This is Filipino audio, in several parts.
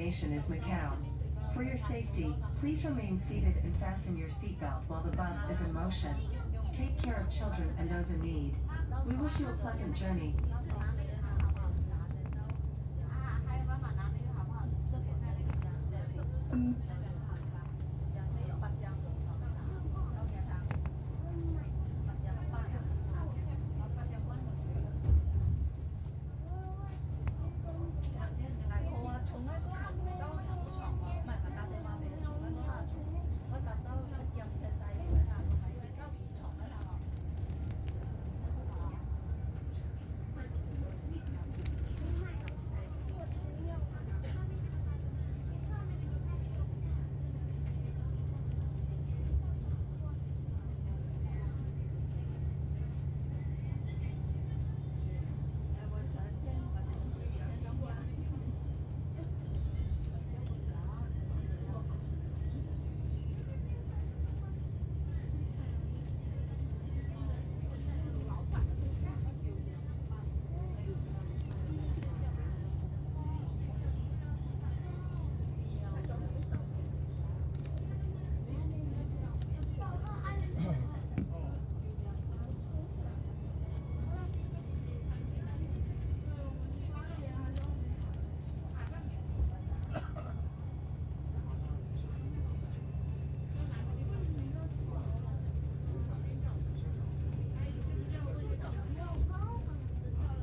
destination is Macau. For your safety, please remain seated and fasten your seatbelt while the bus is in motion. Take care of children and those in need. We wish you a pleasant journey.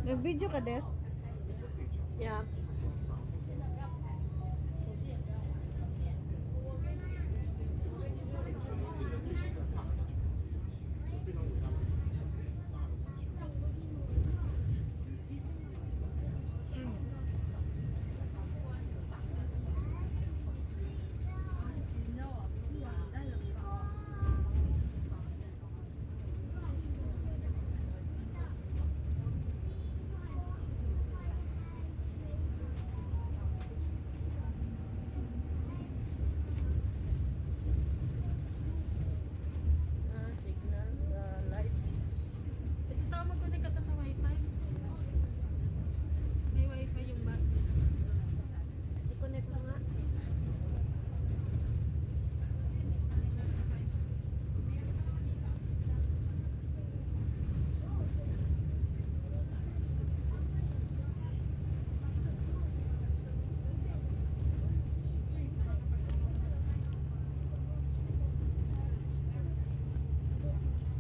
Nag-video ka din? Yeah. Signal sa light. Ito tao mag-connect ka sa wifi. May wifi yung bus dito. I-connect mo nga.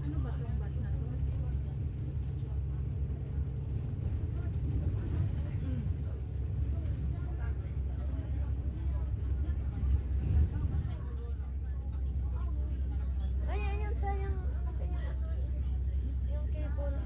Ano ba itong bus na to? Ay, ayun, sayang. Yung cable.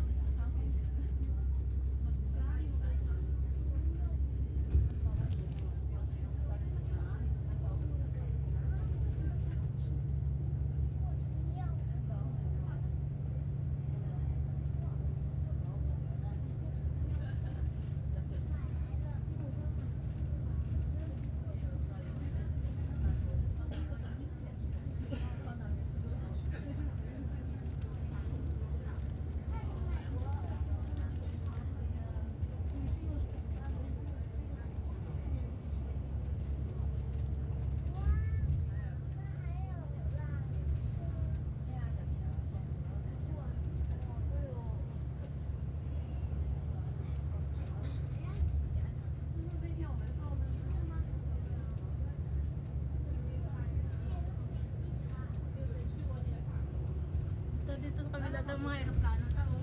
Ito dito sa kabila daw mga aeroplano tao.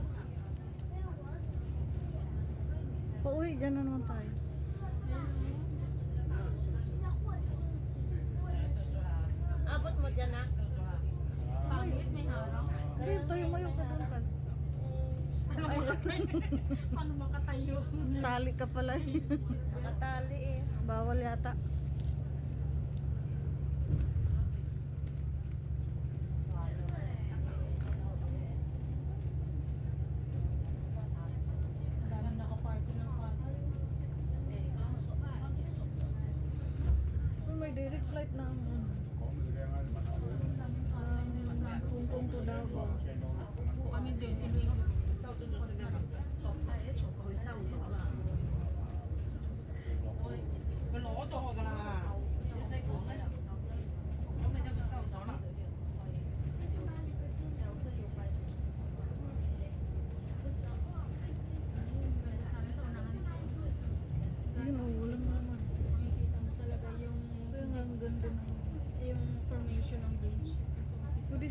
Pauwi, dyan na naman tayo. Abot mo dyan na. Pangit, may harang. Hindi, tayo mo yung kadulkan. Paano makatayo? Tali ka pala eh. Nakatali eh. Bawal yata. Dalang nakaparty ng kwarto. May direct flight na ang Hong Kong to Davao. Kami din, Iloilo. 佢攞咗我㗎啦。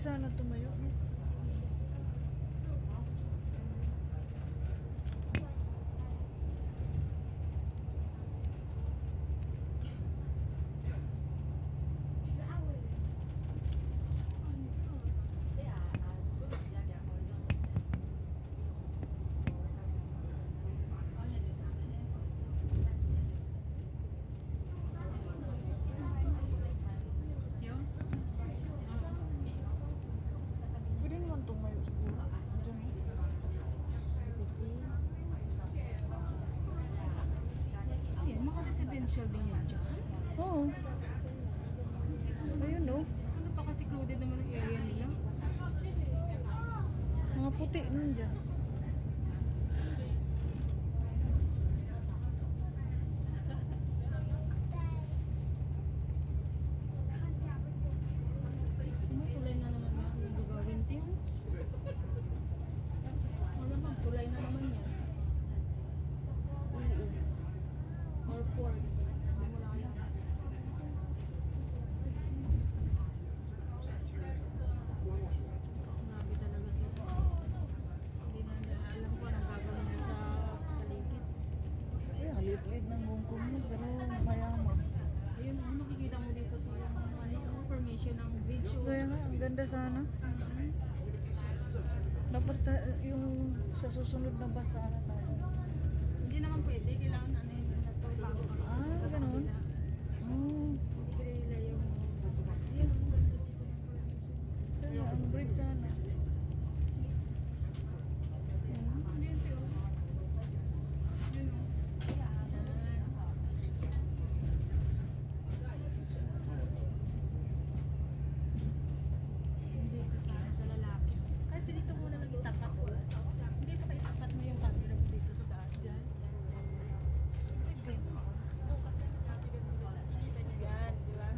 sana tumayo. Yun. Pwede naman tumayo siguro. Diyan. Ayun, mga residential din yun dyan. Oo. Ayun no. Ano pa kasi secluded naman ang area nila. Mga puti nun dyan. Tulay na naman yan. Yung gagawin team. Wala bang tulay na naman yan. Or pork. Wala yan. Grabe talaga sila. Hindi na nila alam kung anong gagawin nila sa paligid. Ay, halit-lit ng Hong Kong mo, pero mayaman. Ayun, makikita mo dito to yung ano, formation ng bridge. Kaya nga, ang ganda sana. Dapat yung sa susunod na basa na tayo. Hindi naman pwede, kailangan ano yun na to bago ka. Ah, ganun? Oh, Hindi nila yung ayun, ang ganda dito ng formation. kaya ang bridge sana. Hindi ito yun. Yun o. Hindi ito sana sa lalaki. Kahit dito muna lang itapat o. Hindi ito pa itapat mo yung camera mo dito sa daan dyan. Oo, kasi lalaki ganun din. Kikita niyo yan, di ba?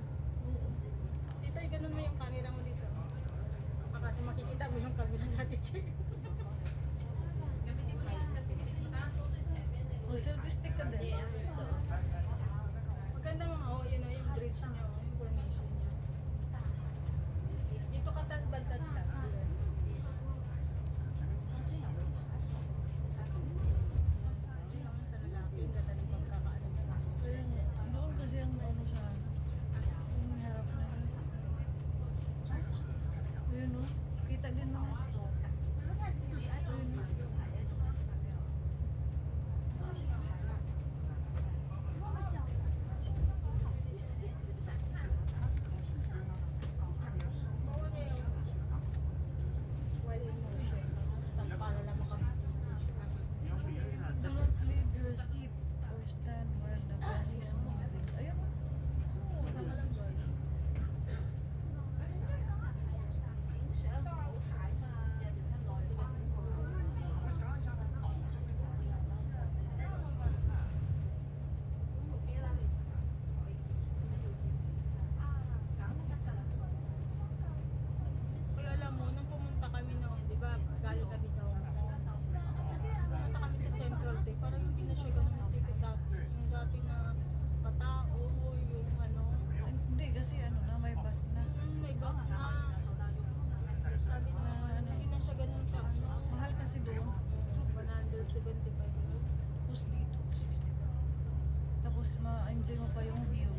Dito, ganun mo yung camera mo dito. Kasi makikita mo yung camera natin, Che. Oh, selfie stick ka din. Maganda nga, oh, yun o, yung bridge niya, oh, yung formation niya. Dito ka tas bantad ka. Sa lalaki, yung ganda ng pagkakaalam mo. Kaya nga, doon kasi ang ano sa yung harap na yun. Ayun no, kita din naman. Ayun no. While in motion. Para lang Do not leave your seat or stand while the bus is moving. Ayun. Kaya alam mo, nung pumunta kami noon, di ba, galing kami sa Hong Kong. Pumunta kami sa Central Day, parang hindi na siya ganun matikot dati. Yung dati na katao, yung ano, Hindi kasi ano na, may bus na. may bus na. Sabi na, ano, hindi na siya ganun ka, ano, Mahal kasi doon. 175 yun. Tapos dito, 60. Tapos ma-enjoy mo pa yung view.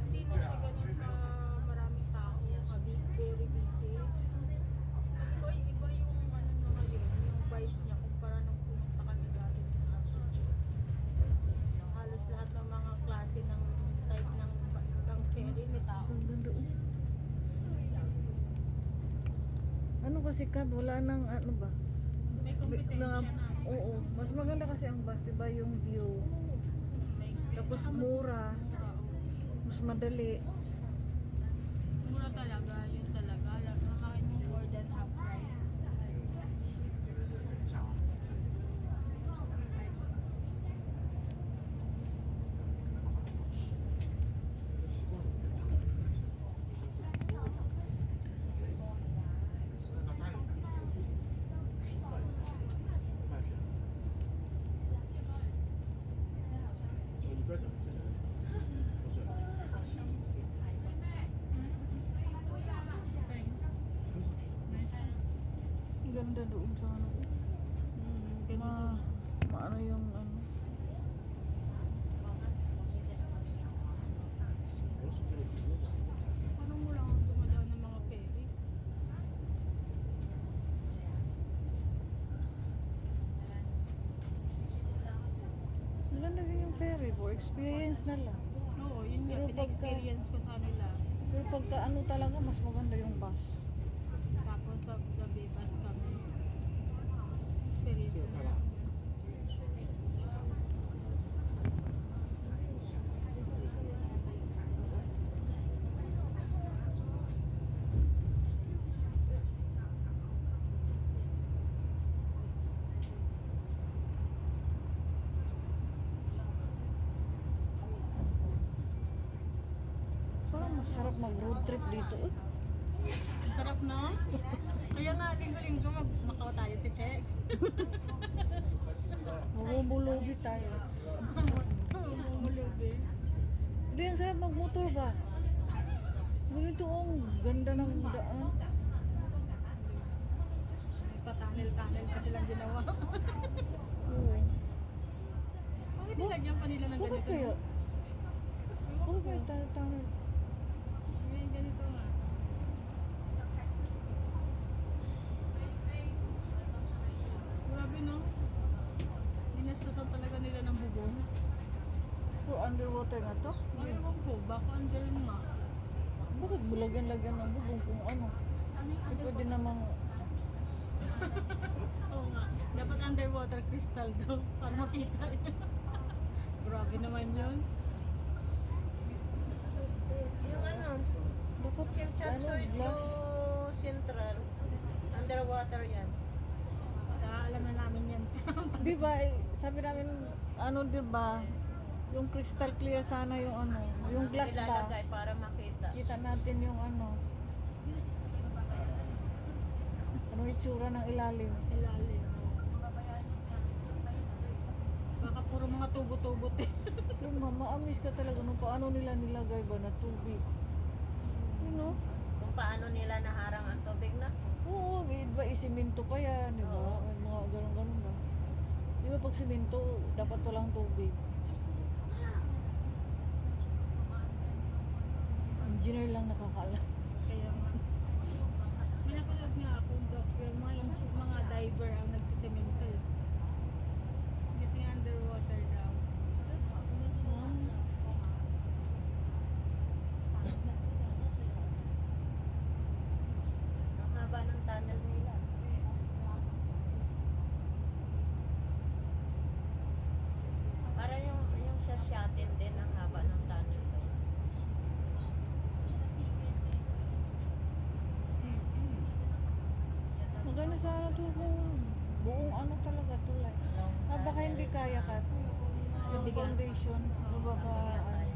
Hindi na siya ganun ka maraming tao, very busy. Sabi ko, ay, iba yung ano na ngayon, yung vibes niya kumpara nung pumunta kami dati. Halos lahat ng mga klase ng type ng ferry may tao. Ang ganda oh. Ano kasi kad, wala nang ano ba? May competition na. Oo, mas maganda kasi ang bus, diba yung view. May experience. Tapos mura, mas madali. Mura talaga, yun talaga. Nakakain mo more than half price. ganda doon sa ano. Ganda sa... Maano yung ano. Parang wala akong dumadaan ng mga ferry. Maganda din yung ferry for experience na lang. Oo, yun nga, Pero pagka- pina-experience ko sa nila. Pero pagka ano talaga, mas maganda yung bus. Tapos sa gabi, bus kami. Experience na lang. Parang masarap mag-road trip dito. Ang sarap na. Kaya nga, linggo-linggo makaw tayo to check. Mamumulugi tayo. Mamulubi. Hindi, ang sarap mag-motor ba? Ganito ang ganda ng daan. Patanil-tanil pa silang ginawa. Oo. Bakit nilagyan pa nila ng Bakit ganito? kaya? Ewan Bakit ko. kaya tayo? May ganito nga. Grabe no? Dinastusan talaga nila ng bubong. Puro underwater na to? Ewan ko, baka under nga. Bakit bulagyan-lagyan ng bubong kung ano? Eh, pwede namang Oo nga. Dapat underwater crystal daw para makita yun. Grabe naman yun. Yung ano, dapat Chimchansoy to glass. Central. Underwater yan. Alam na namin yan. Di ba, sabi namin, ano di ba, yung crystal clear sana yung ano, yung glass ba? Ilalagay para makita. Kita natin yung ano, ano itsura ng ilalim. Ilalim. Baka puro mga tubo-tubo eh. So, ma-amaze ka talaga nung paano nila nilagay ba na tubig. You know? Kung paano nila naharang ang tubig na. Oo, may iba isiminto pa yan, di ba? Oo. May mga ganun-ganun ba? Di ba pag siminto, dapat walang tubig. Engineer lang nakakaalam. Kaya nga. May napanood nga ako, yung mga diver ang nagsisemento eh. Kasi underwater daw. Ang haba ng tunnel nila. Para yung sa shuttle din ang haba ng tunnel. Maganda sana to kung buong ano talaga tulay. Ah, baka hindi kaya ka. Yung foundation, ano baka ano,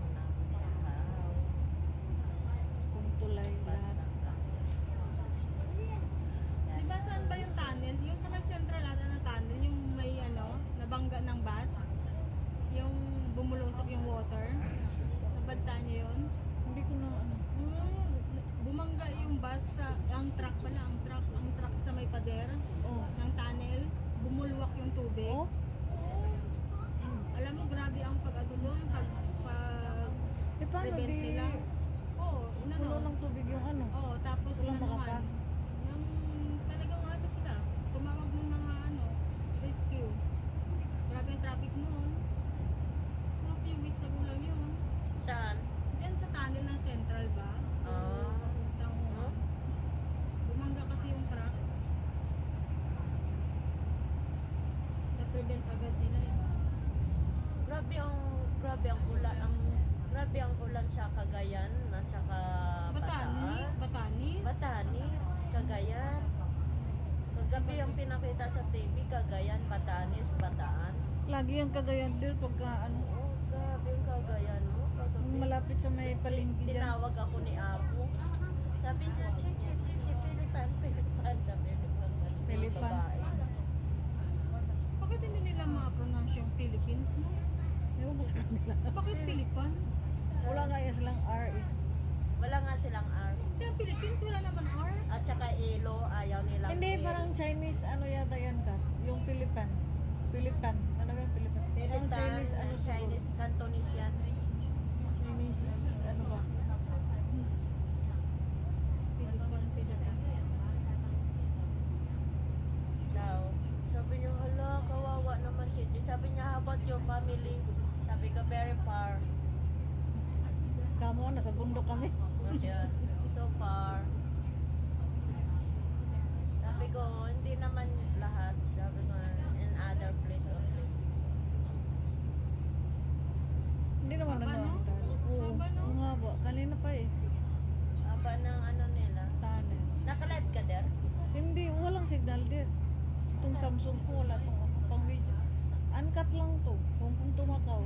kung tulay lahat. Di ba saan ba yung tunnel? Yung sa may central ata na tunnel, yung may ano, nabangga ng bus. Yung bumulusok yung water. Nabalitaan niyo yun? Hindi ko na ano. Bumangga yung bus sa, ang truck pala, ang truck sa may pader Oh. ng tunnel. Bumulwak yung tubig. Oh? Alam mo, grabe ang pag-ano doon, Eh paano prevent di nila. Oo, puno ng tubig yung ano? Oo, tapos Walang ano naman, makapasok. yung talagang ano sila, tumawag ng mga ano, rescue. Grabe yung traffic noon. Mga few weeks ago lang yun. Saan? Diyan sa tunnel ng Central ba? Ah. Puntang Huang. Bumangga kasi yung truck. Na-prevent agad nila yun. Grabe ang ulan sa Cagayan at saka Bataan. Batanis. Cagayan. Kagabi ang pinakita sa TV, Cagayan, Batanes, Bataan. Lagi yung Cagayan din pagka ano, Oh, grabe ang Cagayan mo. Kagabi. malapit sa may palengke dyan. Tinawag ako ni Apo. Sabi niya, Chichi, Pilipan. Sabi niya, Pilipan. babae. Bakit hindi nila ma-pronounce yung Philippines, no? Ewan ko sa kanila. Bakit Pilipan? Wala nga yan silang R eh. Wala nga silang R. Hindi, ang Philippines wala naman R. At saka Elo, ayaw nilang Hindi, L. parang Chinese, ano yata yan ka? Yung Pilipan. Pilipan. Ano ba yung Pilipan? Parang Pilipan, Chinese, ano siguro? Chinese, Cantonese yan. Chinese, ano ba? Daw. Sabi niya, hala, kawawa naman siya. Sabi niya, how about your family? Sabi ko, very far. Kamo, nasa bundok kami. Yeah, so far. Sabi ko, hindi naman lahat. Sabi ko, in other place only. Hindi naman Haba, ano. no? Oo, Haba, no? ang haba. Kanina pa eh. Aba ng ano nila. Tunnel. Naka-live ka der? Hindi, walang signal din. Itong Samsung ko, wala itong ano, pang video. Uncut lang to, kung tumakaw.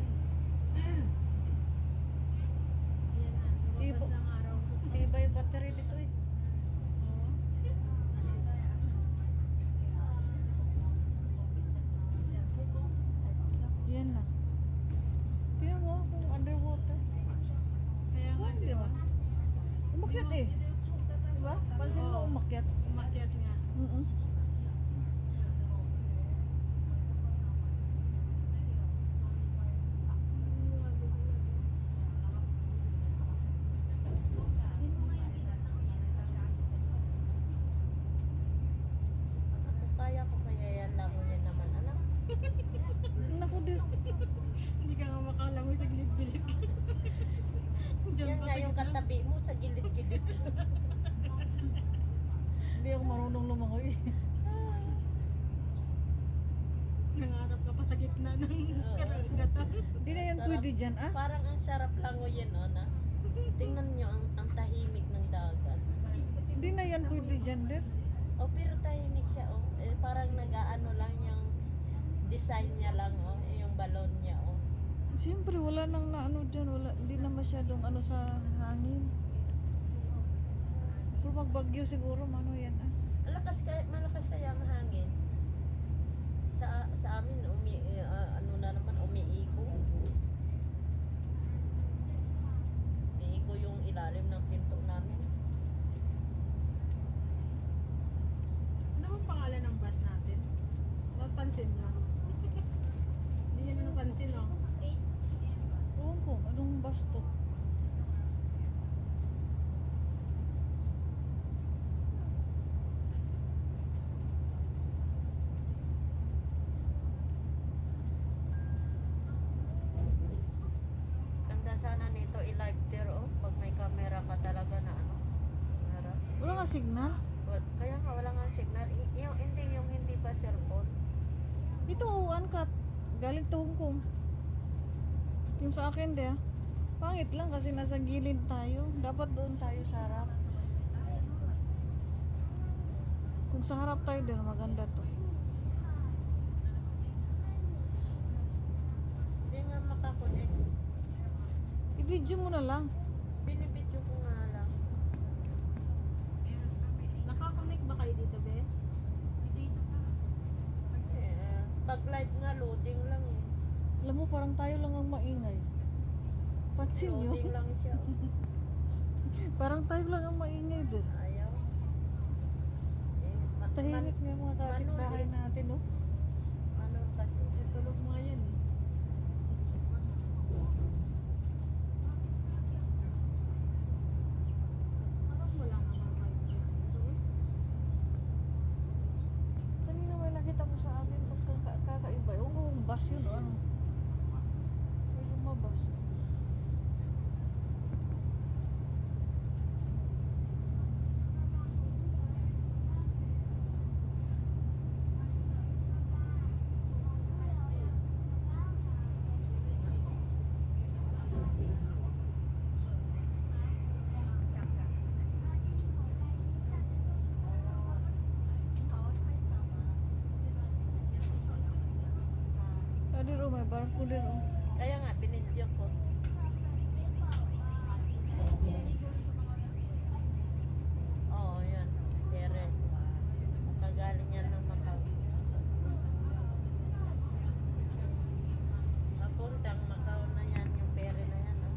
Yan na, Ibo. lumabas ng araw. Di ba yung battery dito eh? Oo. Yan na. Tingnan mo kung underwater. Kaya nga, Hindi di ba? naman. Umakyat eh. Diba? Pansin mo Oo. umakyat. Umakyat nga. Kung kaya ko kaya yan lang yun naman. Anak, Naku din. Hindi ka nga makalangoy sa gilid-gilid. Diyan yan pa nga sa yung gitna. katabi mo sa gilid-gilid. Hindi ako marunong lumangoy. Nangarap ka pa sa gitna ng Oo. karagatan. Hindi na yan Sarap. pwede dyan ah. Parang ang sarap lang o yan, oh, na. Tingnan nyo ang tahimik ng dagat. Hindi na yan pwede dyan din. Oh, pero tahimik siya, oh. Eh, parang nag-aano lang yung design niya lang, oh. Eh, yung balon niya, oh. Siyempre wala nang naano dyan. Wala, hindi na masyadong ano sa hangin. Pero magbagyo siguro, mano yan ah. Malakas kaya ang hangin. Sa amin, ano na naman, umiiko. Umiiko yung ilalim ng pinto namin. Ano bang pangalan ng bus natin? Napansin nyo? Hindi nyo na napansin, oh. Ewan ko, anong bus to? Ganda sana nito i-live there, oh. Pag may camera ka talaga na ano. Harap. Wala nga signal. Kaya nga wala nga signal. Yung hindi pa cellphone. Ito oh, uncut. Galing to Hong Kong. Yung sa akin de. Pangit lang kasi nasa gilid tayo. Dapat doon tayo sa harap. Kung sa harap tayo din, maganda to. Hindi nga makakonect. I-video mo na lang. Binibidyo ko nga lang. Nakakonect ba kayo dito, be? Pag live nga, loading lang eh. Alam mo, parang tayo lang ang maingay. Pansin nyo? Loading lang siya. Parang tayo lang ang maingay din. Ayaw. Tahimik na yung mga kapitbahay natin, no? Ano kasi? Eh, tulog mga yan, eh. Parang wala naman kayo dyan. Kanina may nakita ko sa amin kakaiba. Ewan ko kung bus yun o ano. May lumabas. Adir o, may barko din o. Kaya nga, binidyo ko. Oo, yun. Pere. Kagaling yan ng Macau. Papuntang Macau na yan, yung pere na yan. Oh.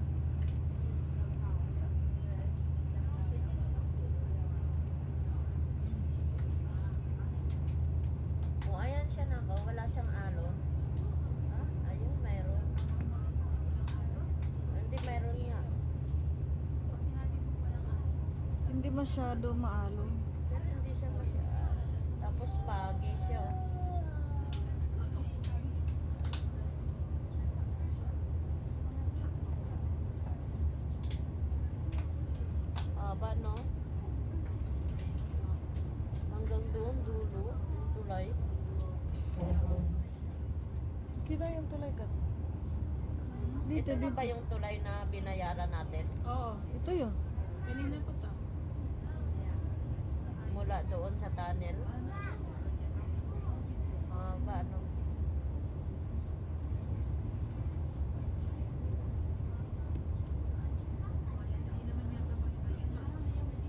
Hindi masyado maalon. Pero hindi siya masyado. Tapos pagi siya. Haba, no? Hanggang doon, dulo, yung tulay. Kita yung tulay ka. Ito na ba yung tulay na binayaran natin? Oo. Ito yun. Kanina pa ta. Mula doon sa tunnel? Haba, no?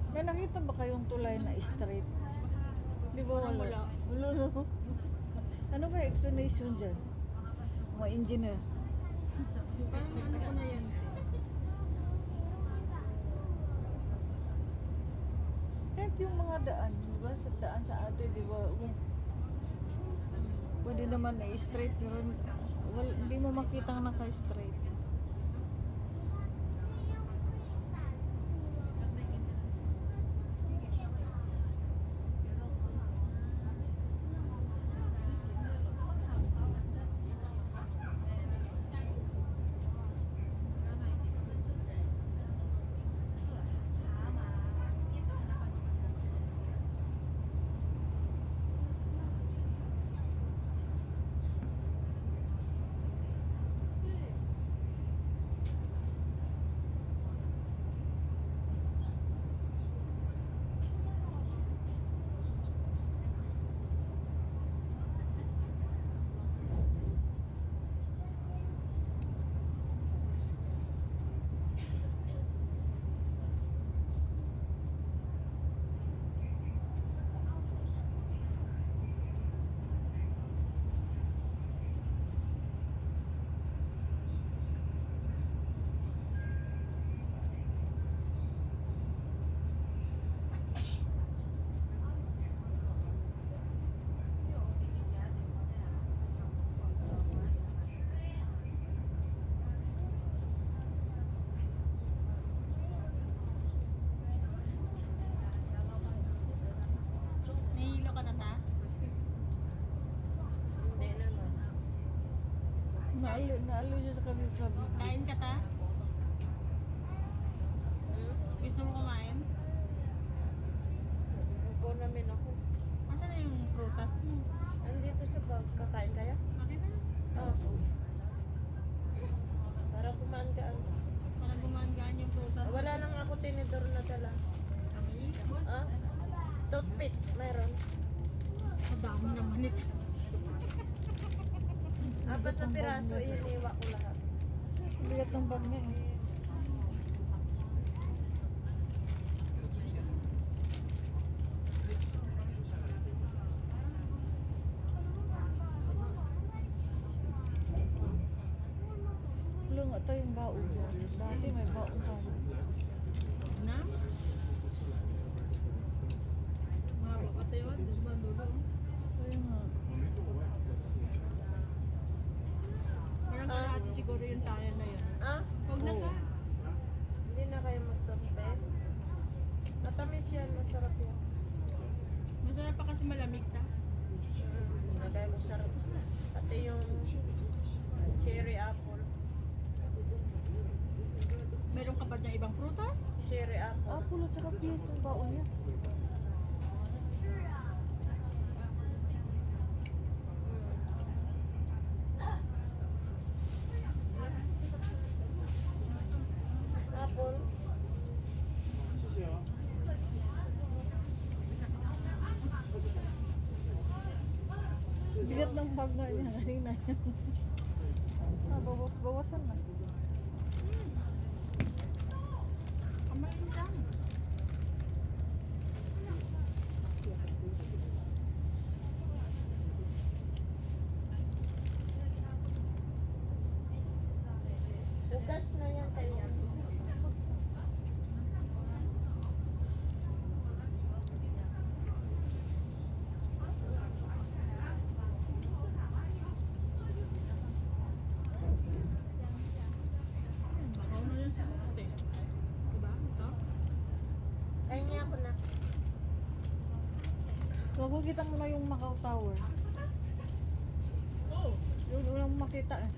May nakita ba kayong tulay na straight? Di ba Parang wala? wala. Wala, no? Ano ba yung explanation dyan? Mga engineer. Parang ano ko na yan. Kahit yung mga daan, di ba? Sa daan sa ate, di ba? Pwede naman na straight, pero hindi mo makita na naka-straight. Nahihilo ka na ta? Hindi naman. Naalo siya sa kabi-kabi. Kain ka ta? Hmm? Gusto mo kumain? Upo namin ako. Asan na yung prutas mo? Andito sa bag. Kakain kaya? Akin na. Oo. Para kumagaan. Parang gumagaan yung prutas. Wala lang ako tinidor na dala. Kami? Ah? Toothpick, meron. Ang dami naman ito. 4 na piraso, iniwa ko lahat. Bigat ng bag niya eh. Wala nga tayong baon. Dati may baon tayo. Na? Mahaba pa tayo. Doon ba dulo? Kaya nga. Parang kalahati siguro yung tunnel na yun. Ah? Huwag na ka. Hindi na kayo mag-toothpick. Matamis yan, masarap yan. Masarap pa kasi malamig ta. Lagay masarap. Pati yung cherry apple. Meron ka ba dyan ibang prutas? Cherry apple. Apple at saka piyes ang baon niya. Apple. Bigat ng bag nga niya. Kanina yan. Bawas-bawasan na. Kamain lang. Bukas na yan kanya. Makikita mo na yung Macau Tower. Oh, Yun lang makita eh.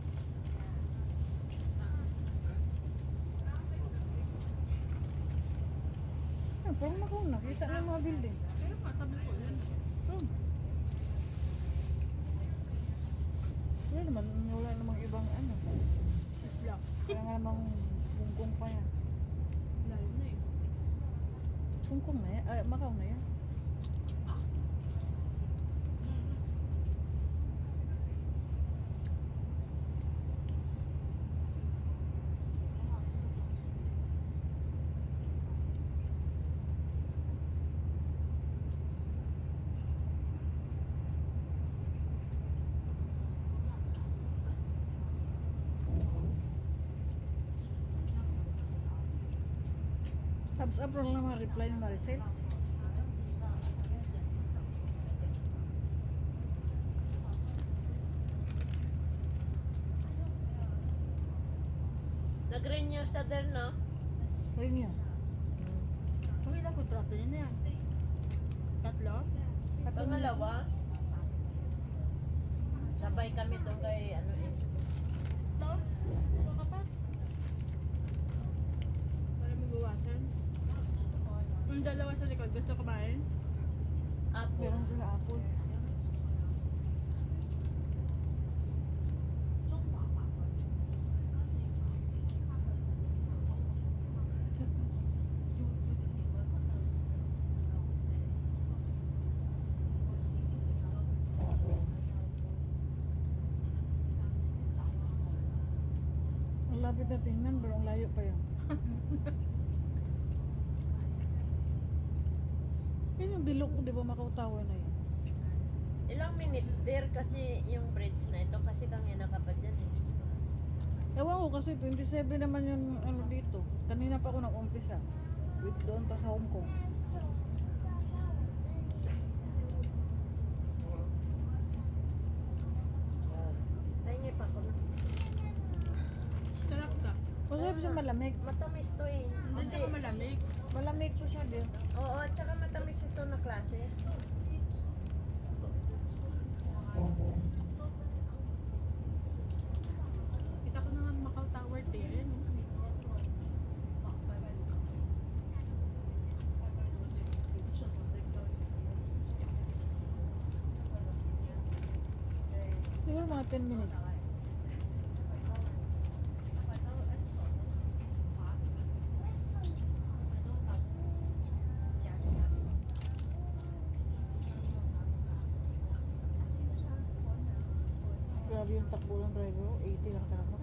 Yan, parang Macau na. Kita na yung mga building. kaya matabi ko yan. Hmm. Wala namang ibang ano. Isla. Kaya nga namang bungkong pa yan. Layo na eh. Bungkong na yan? Macau na yan. Thumbs up lang naman reply ni Maricel. Nag-renew sa der, no? Rin yun. Kung ilang kontrato niya na yan? Tatlo? Pangalawa, sabay kami doon kay ano eh. Tatlo? Baka pa? Para mabawasan. Yung dalawa sa likod, gusto kumain? Apo. Meron sila apple. Ang lapit na tingnan, pero ang layo pa yan. Yan yung bilog, di ba Macau Tower na yan? Ilang minute there kasi yung bridge na ito kasi kami nakapad dyan eh. Ewan ko kasi 27 naman yung ano dito. Kanina pa ako nag-umpisa. With doon pa sa Hong Kong. Tahingi pa ko na. Sarap ka. Masarap siya malamig. Matamis to eh. Hindi ka malamig. Malamig po siya din. Oo, at saka matamis ito na klase. Kita ko na nga Macau Tower din. Siguro mga 10 minutes. Grabe yung takbo ng driver. 80 lang talaga.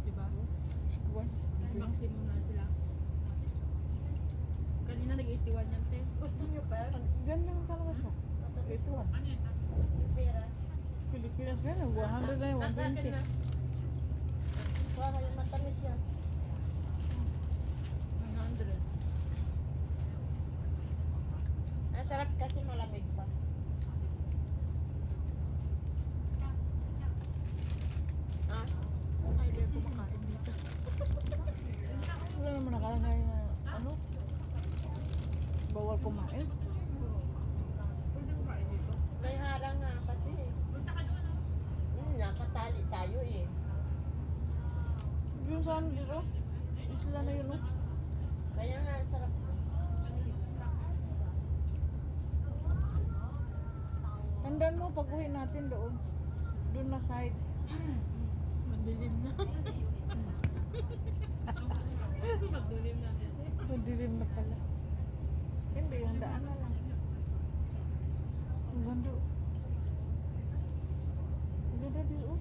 Diba? Buwan. Maximum na sila. Kanina nag-81 yan, te. Gusto nyo pa? Ganyan talaga siya. 81. Pera. Pilipinas ba yan? 100 na yun, Sa akin 120. na. Wow, yung matamis yan. 100. Ang sarap kasi malamig pa. Ah, Ay, dare kumakain dito. Wala naman nakalagay na ano? Bawal kumain. Pwede kumain dito. may harang nga kasi eh. Nakatali tayo eh. Yung saan dito? Isla na yun, no? Kaya nga, ang sarap. Tandaan mo, pag uwi natin doon. Doon na side. Madilim na. Madilim na. Madilim na pala. Hindi, yung daan na lang. Ang ganda. Ang ganda dito.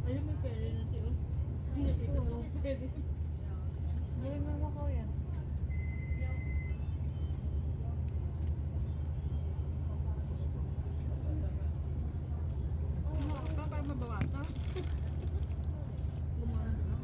Ayun, may ferry na siya. Hindi dito mo ferry. Gawin mo Macau yan. Para mabawasan. Gumanda na.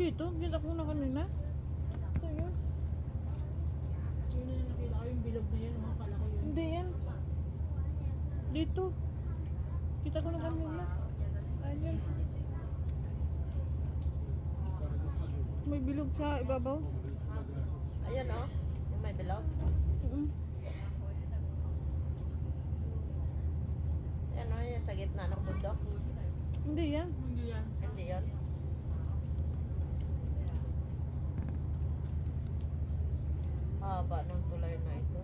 Dito, kita ko na kanina. So yun. Yun na nakita ko yung bilog na yun, oh. Akala ko yun. Hindi yan. Dito. Kita ko na kanina. Ayan. May bilog sa ibabaw. Ayan oh, yung may bilog. Mm. Ayan oh, yung sa gitna ng bundok. Hindi yan. Hindi yan. Hindi yan. Haba ng tulay na ito.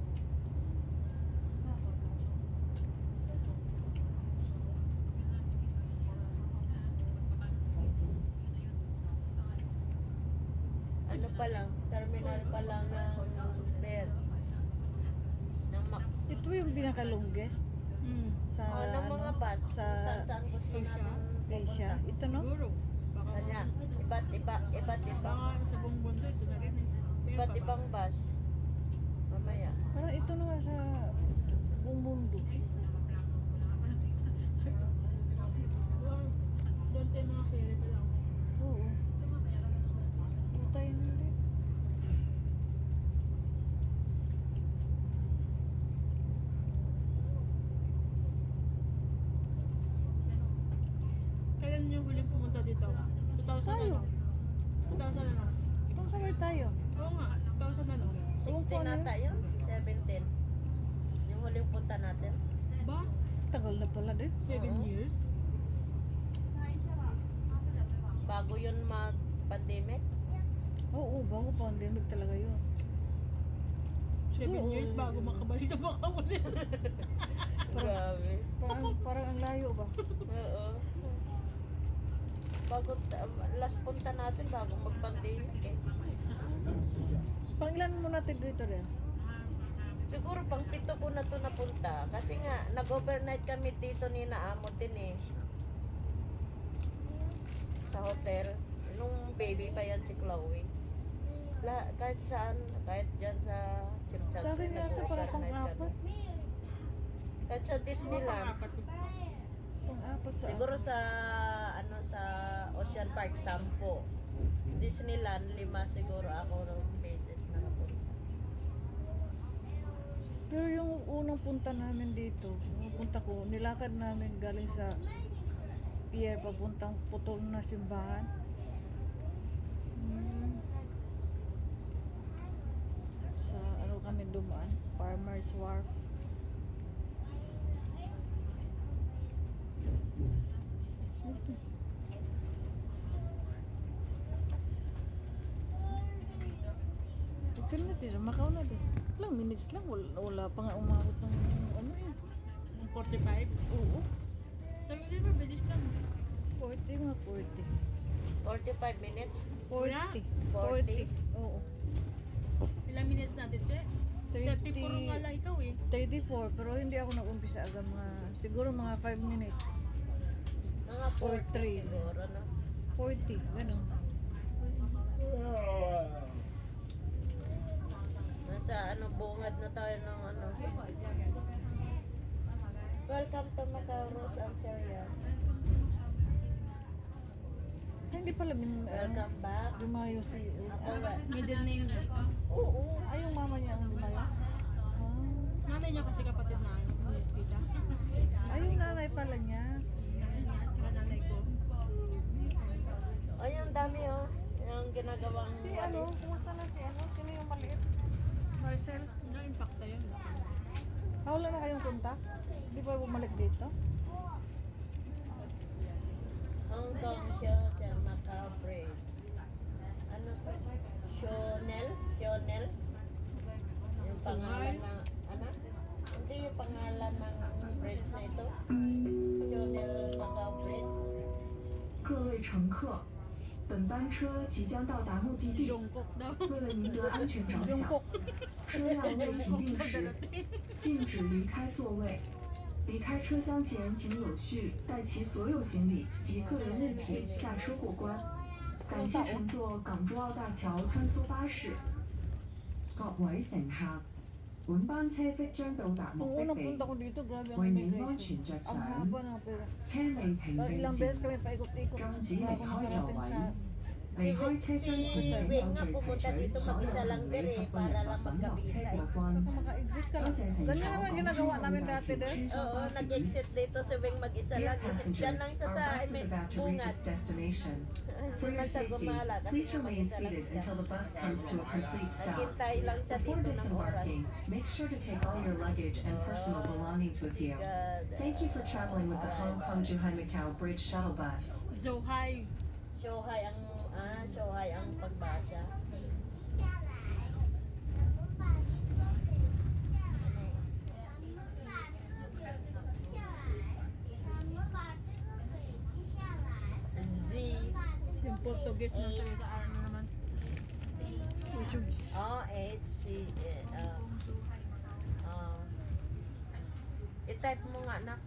Ano pa lang, terminal pa lang ng bed. Ng Mac. Ito yung pinaka-longest Hmm. sa Ng mga bus. sa Saan saan gusto Asia? natin Asia. pupunta. Ito no? Siguro. Baka Kanya, iba't iba. baka sa buong mundo ito na rin eh. Kaya Iba't pa ba? ibang bus. Mamaya. Parang ito na nga sa buong mundo. Doon tayo mga ferry pa lang. Oo. Putay na ulit. Kailan niyo huling pumunta dito? 2000 Tayo. ano? 2000 ano? Kung sabay tayo. Oo nga, 2000 ano? 16 nata yun? 17. Yung huling punta natin. Ba? Tagal na pala din. 7 Oo. years? Bago yun mag-pandemic. Oo, bago pandemic talaga yun. 7 Oo. years bago makabalik sa Makawali. Grabe. Parang ang layo ba? Oo. Bago, last punta natin bago mag-pandemic eh. Pangilan mo natin dito rin? Siguro pang 7 ko na to napunta. Kasi nga, nag-overnight kami dito ni Naamo din eh. Sa hotel. Nung baby pa yan si Chloe. Kahit saan, kahit dyan sa Chimchat. Sa akin yata para pang-apat. Kahit sa Disneyland. Pang-apat sa Siguro sa sa Ocean Park 10. Disneyland 5 siguro ako ng beses na napunta. Pero yung unang punta namin dito, yung punta ko, nilakad namin galing sa pier papuntang putol na simbahan. Sa ano kami dumaan, Farmers Wharf. Ito na din, Macau na din. Ilang minutes lang, wala pa nga umabot ng ano yun. Yung 45? Oo, Sabi ko, di ba, bilis lang. 40 mga 40. 45 minutes. 40. 40. Oo. Ilang minutes natin, Che? 34 nga lang ikaw eh. 34, pero hindi ako nag-umpisa agad siguro mga 5 minutes. Mga 40 siguro, no? 40, ganun. Nasa bungad na tayo ng Welcome to Macau, Rose Ancheria. Ay, hindi pala Welcome back. dumayo si... Ako ba? Middle name niya. Oo. Ay, yung mama niya ang dumayo? Ah. Nanay niya kasi kapatid na ano, tita. Ay, yung nanay pala niya. Nanay niya, tsaka nanay ko. Ay, ang dami oh. Yung ginagawang Si ano, kumusta na si ano? Sino yung maliit? Marcel? Na-impacta yun. Wala na kayong kontak? Hindi pa bumalik dito? Hong Kong Hotel Macau Bridge. Ano to? Shonel? Shonel? Yung pangalan ng Hindi yung pangalan ng bridge na ito. Shonel Macau Bridge. 各位乘客，本班车即将到达目的地。 Jungkook daw. 为了您的安全着 Yung 想， cook. 车辆未停定时，禁止离开座位。离开车厢前，请有序带齐所有行李及个人物品下车过关。感谢乘坐港珠澳大橋穿梭巴士。各位乘客，本班車即將到達 Nung 目的 unang 地 punta，ko dito, grabe ang 為您安 immigration. 全着 Ang 想， haba ng pera. 車未停 Ilang 定 beses 前， kami paikot-ikot 禁止離 bago 開座 makarating 位。美开车厢请选 Wing nga 口 pumunta 水 dito 所有 mag-isa 人 lang 为 dire 及本 para 人 lang 或本國 magkabisa 車 eh. 過關。 Baka maka-exit ka 多 lang. 謝乘 Ganyan 坐 naman 港 ginagawa 珠澳 namin 大 dati 橋 din. 穿梭 Oo, 巴士。 nag-exit dito si Wing mag-isa Dear lang. Diyan passengers, lang siya our sa bus is about to reach bungad. its destination. For Hindi your man siya safety, gumala kasi please nga remain mag-isa lang seated siya. until the bus comes to a complete stop. Naghintay lang siya Before dito ng oras. disembarking, make sure to take all your luggage and personal belongings with you. God. Thank you for traveling with the Hong Kong Zhuhai Macau Bridge Shuttle Bus. Zohai. Shohay ang pagbasa. Z. Yung Portuguese na sa ano naman. Portuguese. H, C, i-type mo nga, nak.